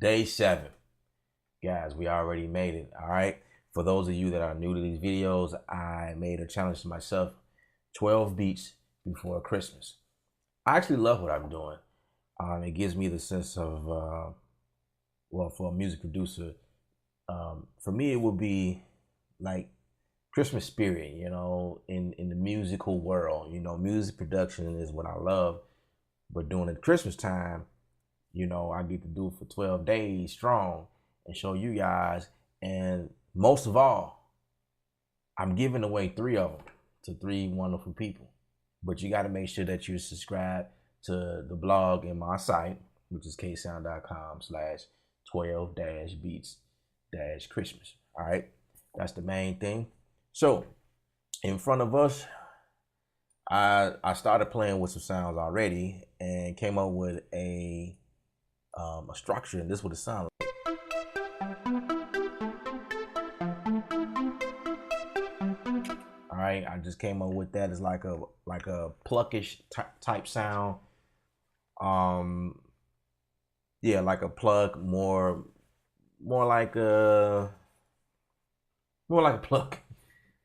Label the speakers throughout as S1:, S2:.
S1: Day 7. Guys, we already made it, all right? For those of you that are new to these videos, I made a challenge to myself, 12 beats before Christmas. I actually love what I'm doing. It gives me the sense of, well, for a music producer, for me, it would be like Christmas spirit, you know, in the musical world. You know, music production is what I love, but during the Christmas time, you know, I get to do it for 12 days strong and show you guys. And most of all, I'm giving away 3 of them to 3 wonderful people. But you got to make sure that you subscribe to the blog in my site, which is ksound.com/12-beats-Christmas. All right, that's the main thing. So in front of us, I started playing with some sounds already and came up with a structure, and this is what it sounds like. All right, I just came up with that. It's like a pluckish type sound. Yeah, like a pluck, more like a pluck.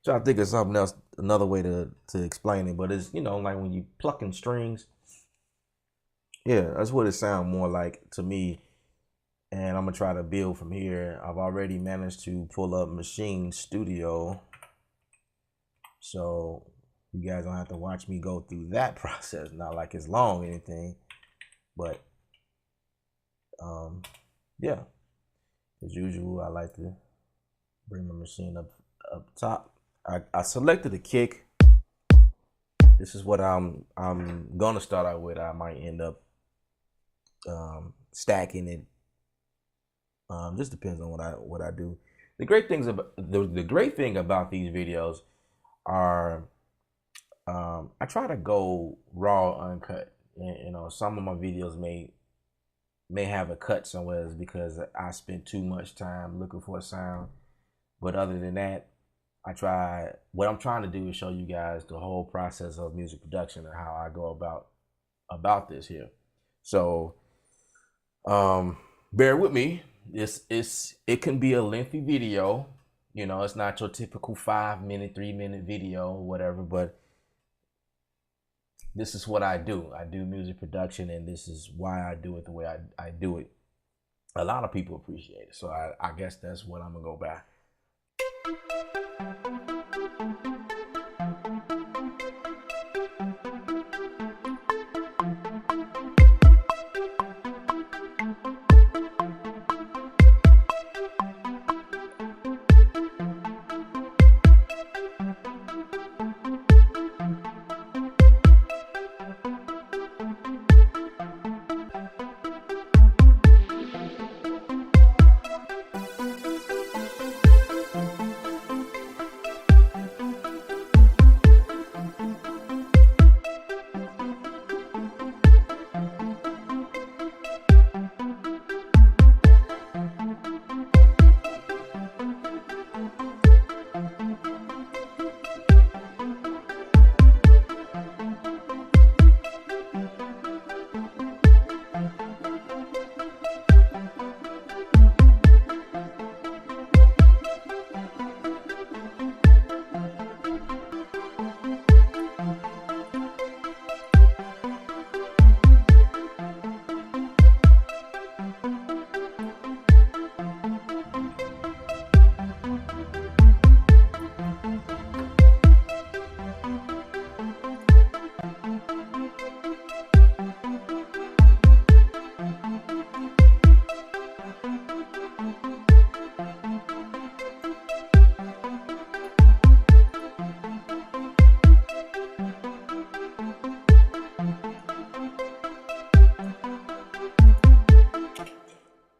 S1: Trying to think of something else, another way to explain it, but it's, you know, like when you plucking strings. Yeah, that's what it sounds more like to me. And I'm gonna try to build from here. I've already managed to pull up Machine Studio, so you guys don't have to watch me go through that process. Not like it's long or anything, but yeah, as usual, I like to bring my machine up top. I selected a kick. This is what I'm gonna start out with. I might end up stacking it. Just depends on what I do. The great thing about these videos are I try to go raw, uncut. You know, some of my videos may have a cut somewhere because I spent too much time looking for a sound. But other than that, what I'm trying to do is show you guys the whole process of music production and how I go about this here. So bear with me. It can be a lengthy video. You know, it's not your typical 5-minute, 3-minute video or whatever, but this is what I do. I do music production, and this is why I do it the way I do it. A lot of people appreciate it, so I guess that's what I'm gonna go by.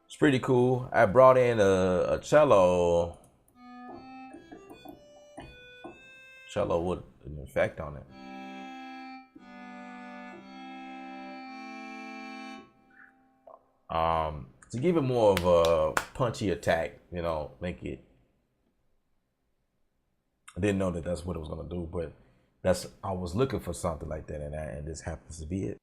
S1: It's pretty cool. I brought in a cello with an effect on it. To give it more of a punchy attack, you know, make it. I didn't know that that's what it was gonna do, but I was looking for something like that, and this happens to be it.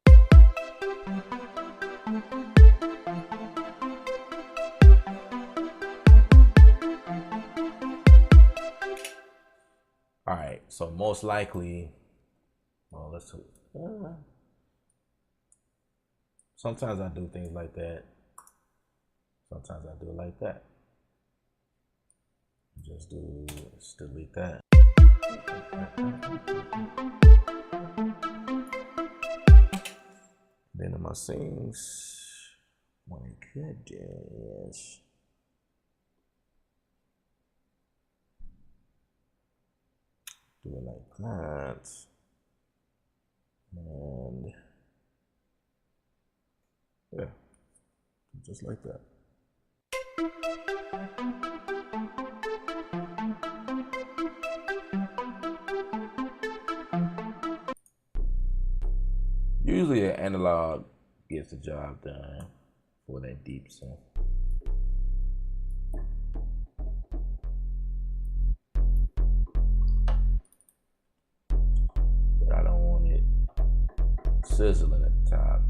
S1: So most likely, well, let's see. Sometimes I do things like that. Sometimes I do it like that. Just delete that. Then in my scenes, what I could do is do it like that. And yeah, just like that. Usually an analog gets the job done for that deep synth. But I don't want it sizzling at the top.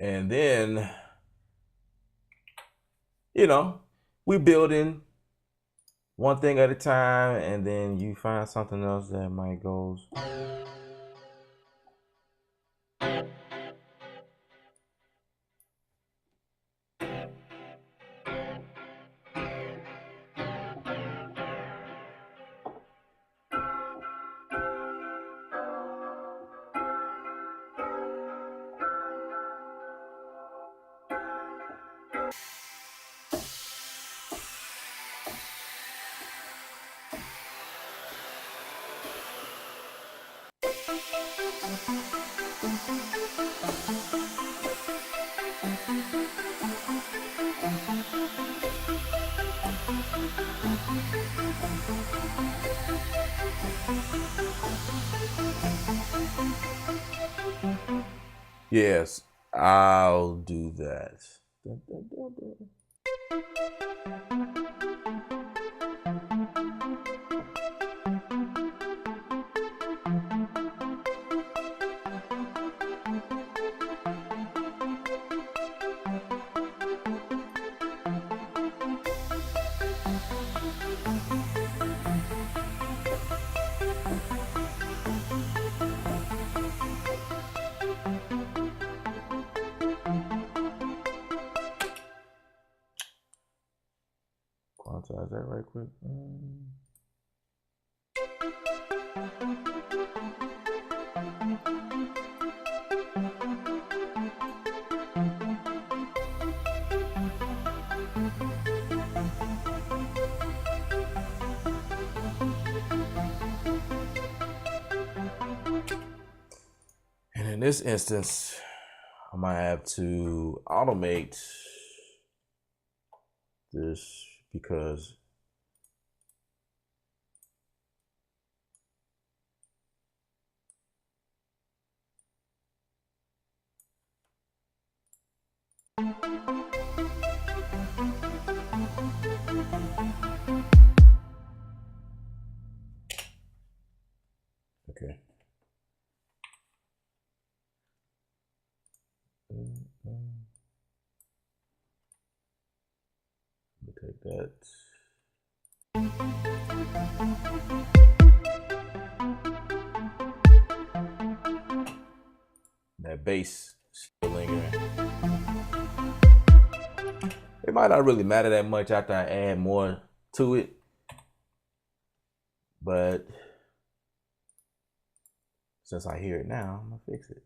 S1: And then, you know, we building one thing at a time, and then you find something else that might go. Yes, I'll do that. Quantize that right quick. And in this instance, I might have to automate this because okay. Let me take that. That bass still lingering. It might not really matter that much after I add more to it, but since I hear it now, I'm gonna fix it.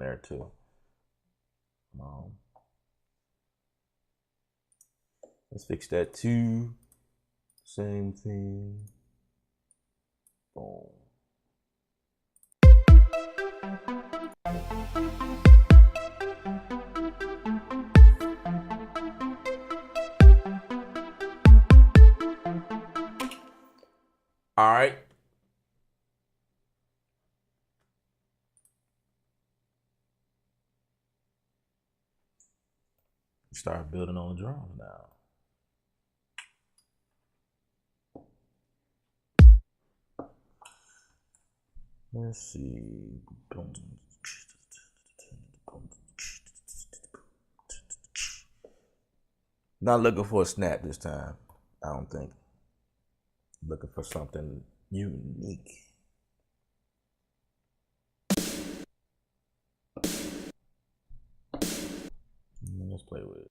S1: there too. Let's fix that too. Same thing. Boom. All right. Start building on the drums now. Let's see. Not looking for a snap this time, I don't think. Looking for something unique. Let's play with it.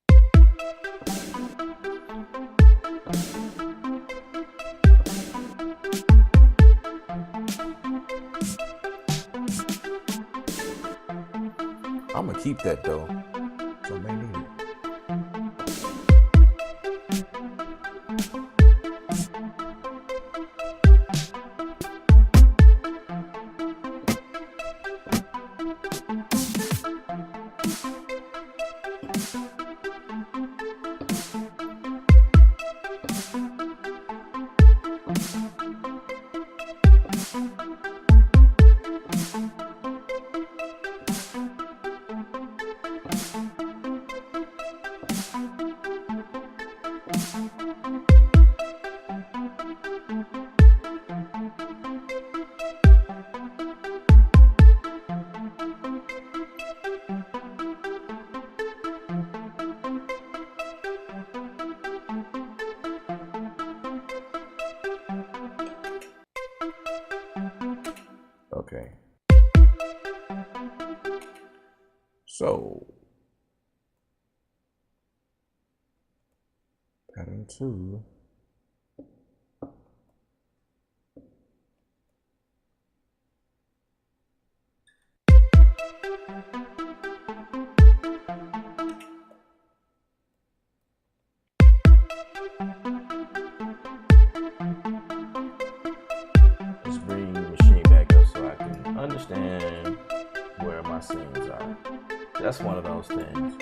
S1: I'm gonna keep that though, so I may need it. Okay. So, pattern 2. Let's bring the machine back up so I can understand where my scenes are. That's one of those things.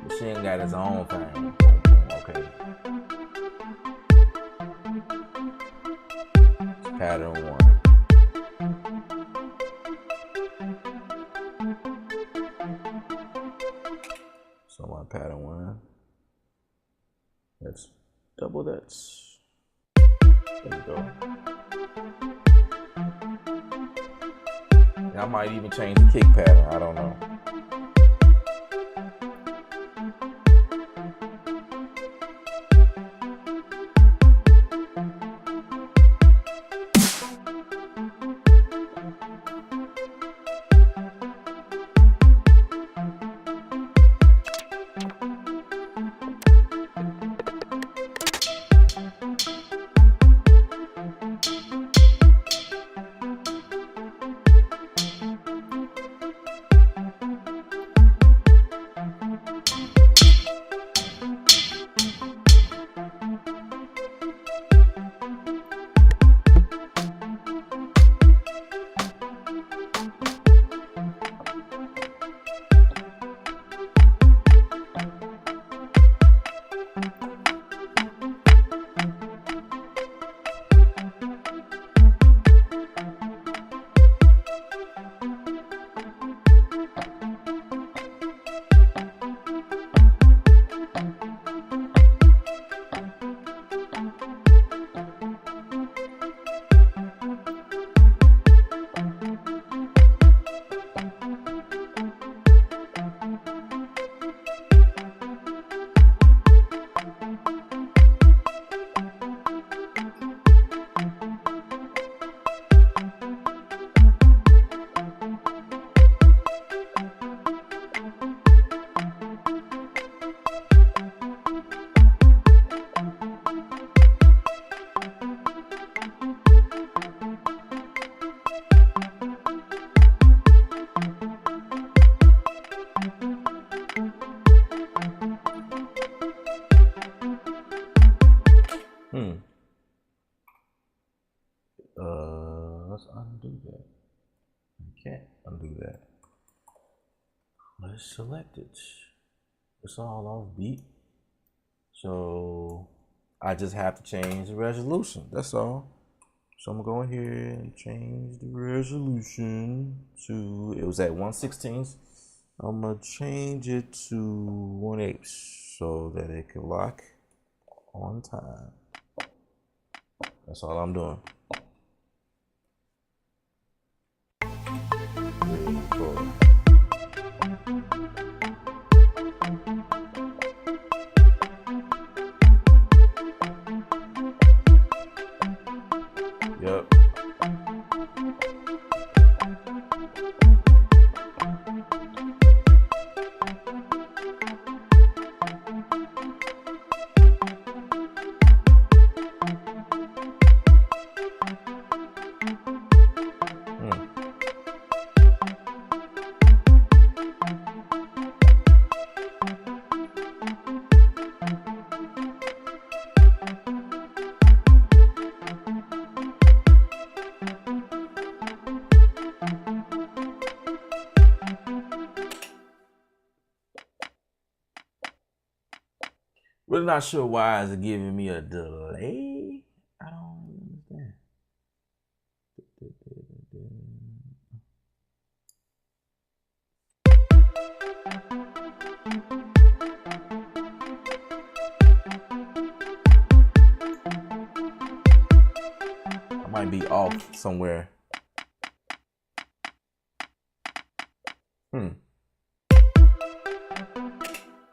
S1: Machine got his own thing. Boom, boom, okay. It's pattern 1. So my pattern 1. Let's double that. There we go. I might even change the kick pattern. I don't know. undo that? I can't undo that. Let's select it. It's all off beat. So I just have to change the resolution. That's all. So I'm gonna go in here and change the resolution to, it was at 1/16. I'm gonna change it to 1/8 so that it can lock on time. That's all I'm doing. Yep. Really not sure why it's giving me a delay. I don't understand. I might be off somewhere.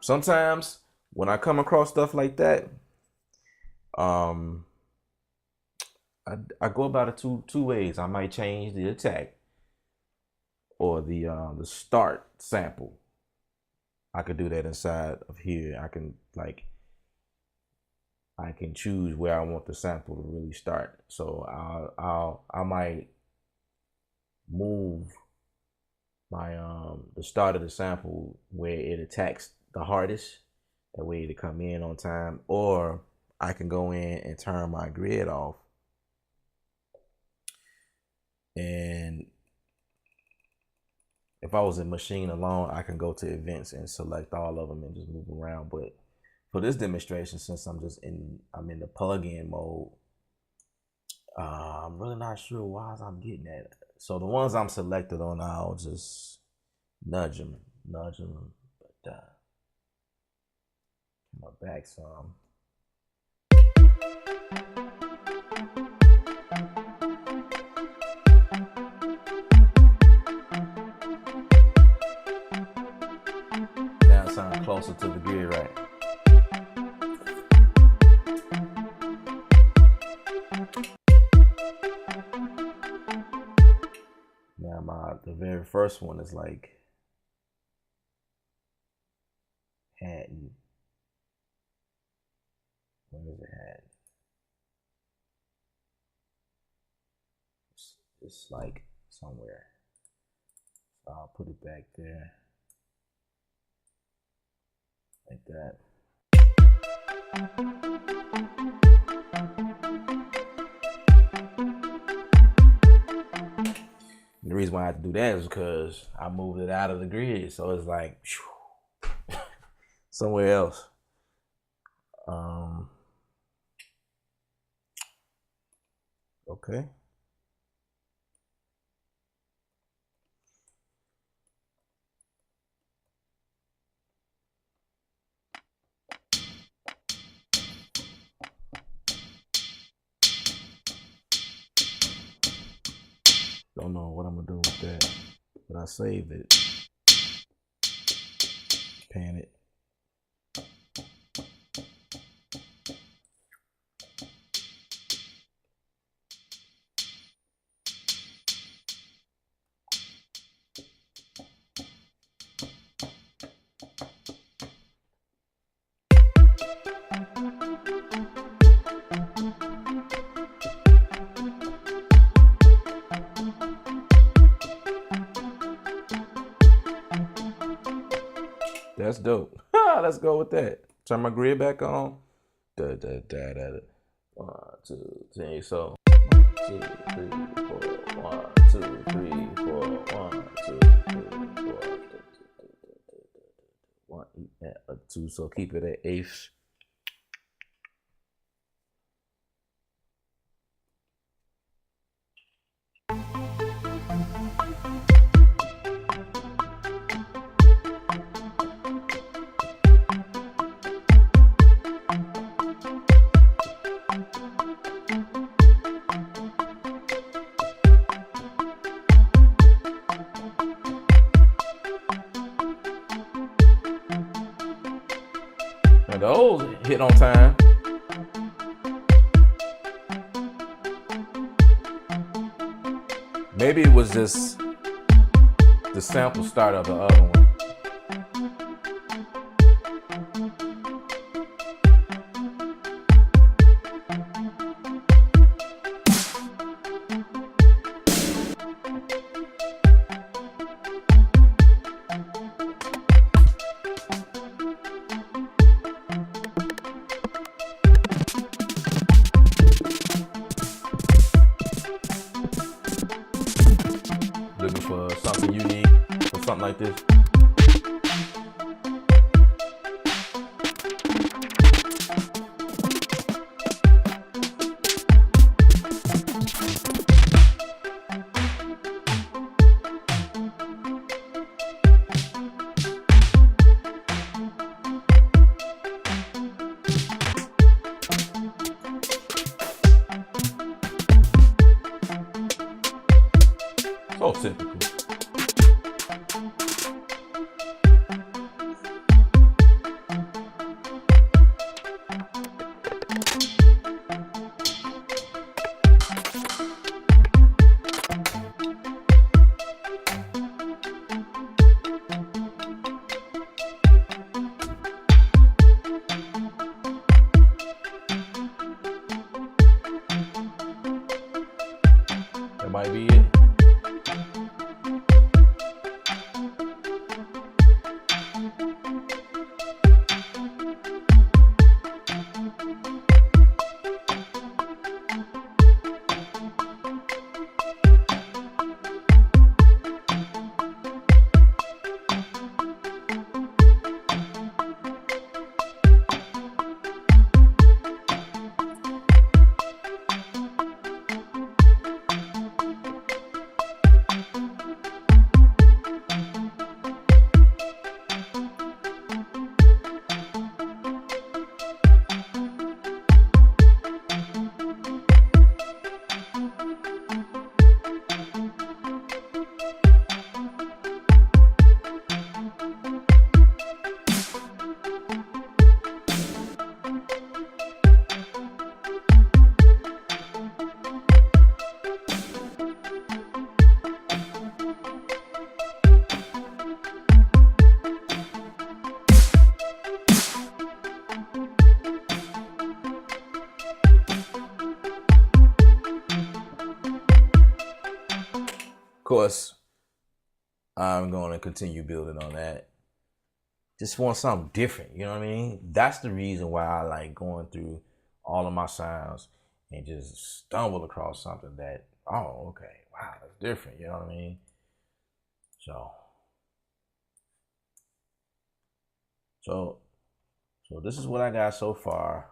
S1: Sometimes when I come across stuff like that, I go about it two ways. I might change the attack or the start sample. I could do that inside of here. I can choose where I want the sample to really start. So I might move my the start of the sample where it attacks the hardest, that way to come in on time, or I can go in and turn my grid off, and if I was in machine alone, I can go to events and select all of them and just move around. But for this demonstration, since I'm in the plug-in mode, I'm really not sure why I'm getting that. So the ones I'm selected on, I'll just nudge them, but my back some. Now it sounds closer to the grid, right? Now the very first one is like Hatton. Where is it at? It's like somewhere. So I'll put it back there. Like that. And the reason why I have to do that is because I moved it out of the grid. So it's like somewhere else. Okay. Don't know what I'm gonna do with that, but I saved it. Pan it. That's dope. Let's go with that. Turn my grid back on. 1, 2, 3. So 1, 2, 3, 4, 1, 2, 3, 4. 1, 2, 3, 4. 1, 2. So keep it at eighths. And those hit on time. Maybe it was just the sample start of the other one. Looking for something unique or something like this. So typical. That might be it. Of course, I'm going to continue building on that. Just want something different, you know what I mean? That's the reason why I like going through all of my sounds and just stumble across something that, oh, okay, wow, that's different, you know what I mean? So this is what I got so far.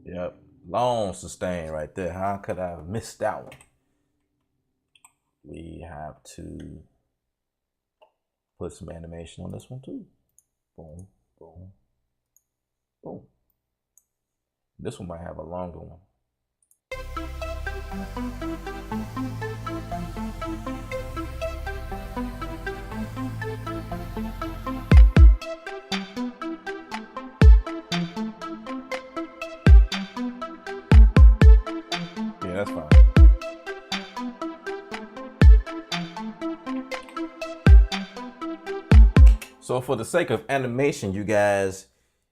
S1: Yep, long sustain right there. How could I have missed that one? We have to put some animation on this one too. Boom, boom, boom. This one might have a longer one. So for the sake of animation, you guys,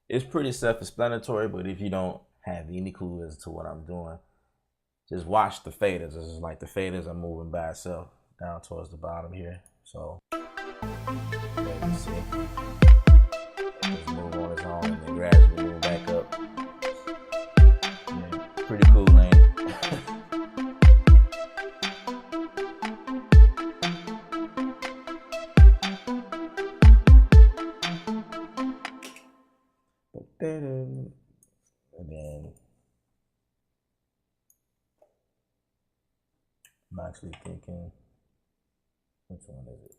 S1: it's pretty self-explanatory, but if you don't have any clue as to what I'm doing, just watch the faders. This is like the faders are moving by itself down towards the bottom here. So let me see. Just move on its own and then gradually move back up. Yeah, pretty cool, man. And then I'm actually thinking, which one is it?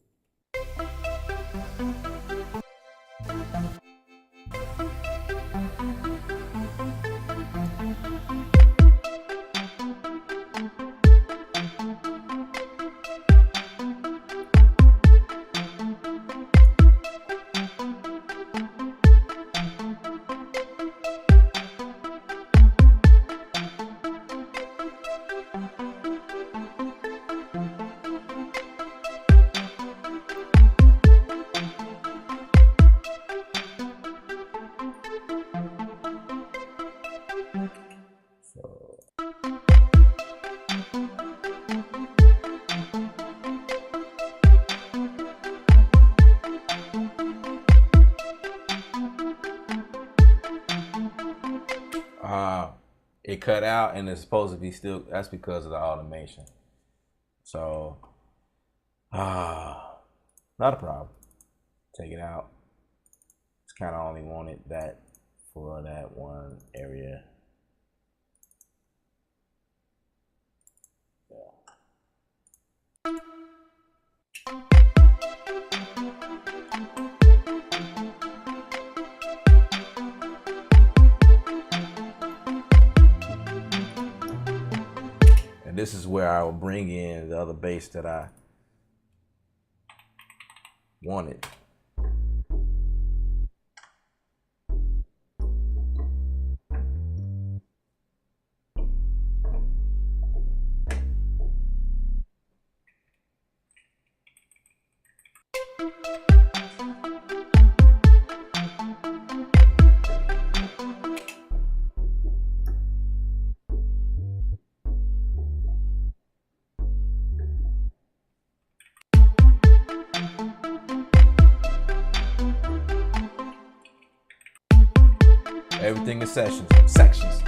S1: It cut out and it's supposed to be still, that's because of the automation. So, not a problem. Take it out. Just kind of only wanted that for that one area. This is where I will bring in the other bass that I wanted. Everything is sections.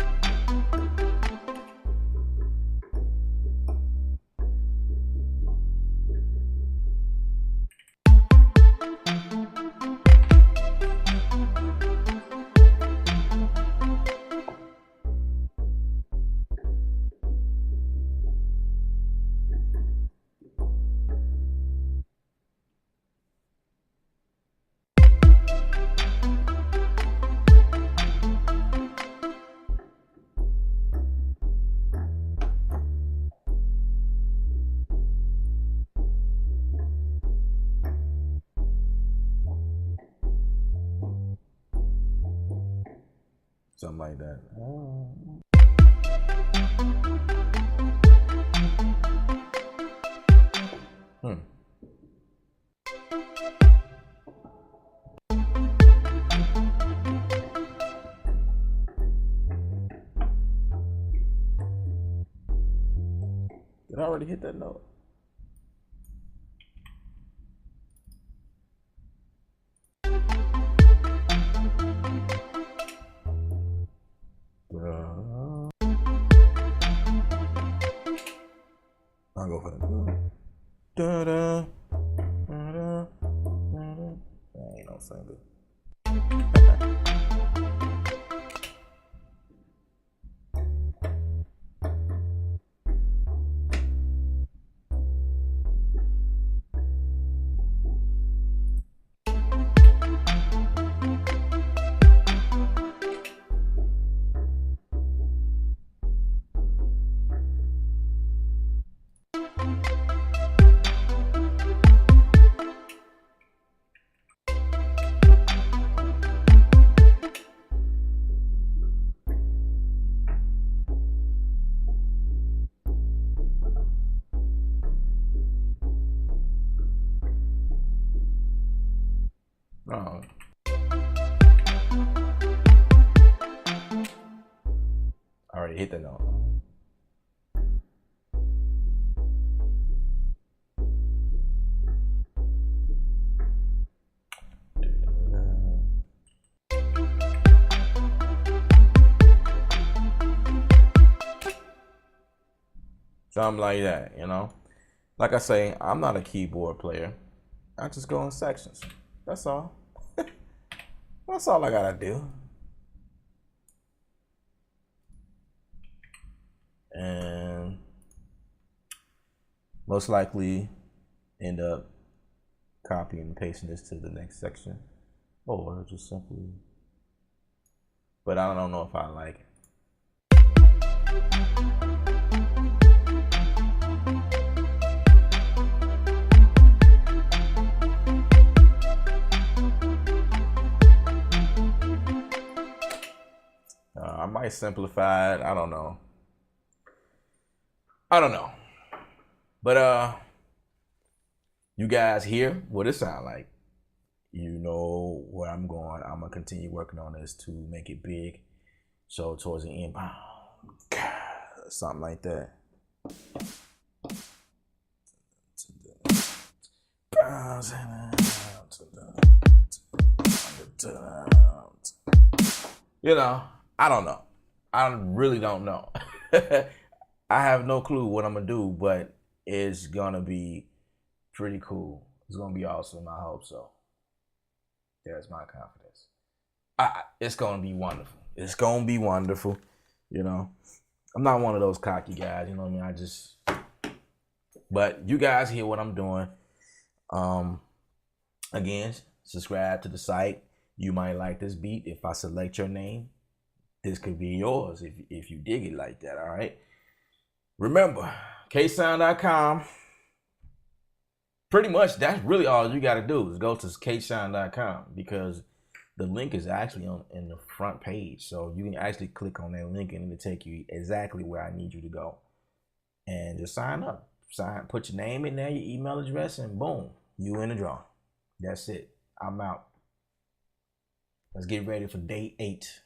S1: Something like that. Did I already hit that note? I'll go for the da-da, da-da, da-da. That ain't no singer. hit the note. Something like that, you know. Like I say, I'm not a keyboard player. I just go in sections. That's all. That's all I gotta do. And most likely end up copying and pasting this to the next section. Or just simply, but I don't know if I like it. I might simplify it. I don't know. But you guys hear what it sound like. You know where I'm going. I'm gonna continue working on this to make it big. So towards the end, something like that. You know, I don't know. I really don't know. I have no clue what I'm gonna do, but it's gonna be pretty cool. It's gonna be awesome. I hope so. There's my confidence. It's gonna be wonderful. It's gonna be wonderful. You know, I'm not one of those cocky guys. You know what I mean? But you guys hear what I'm doing. Again, subscribe to the site. You might like this beat. If I select your name, this could be yours if you dig it like that. All right. Remember, ksound.com. Pretty much, that's really all you got to do is go to ksound.com because the link is actually in the front page. So you can actually click on that link and it'll take you exactly where I need you to go. And just sign up. Put your name in there, your email address, and boom, you in the draw. That's it. I'm out. Let's get ready for day 8.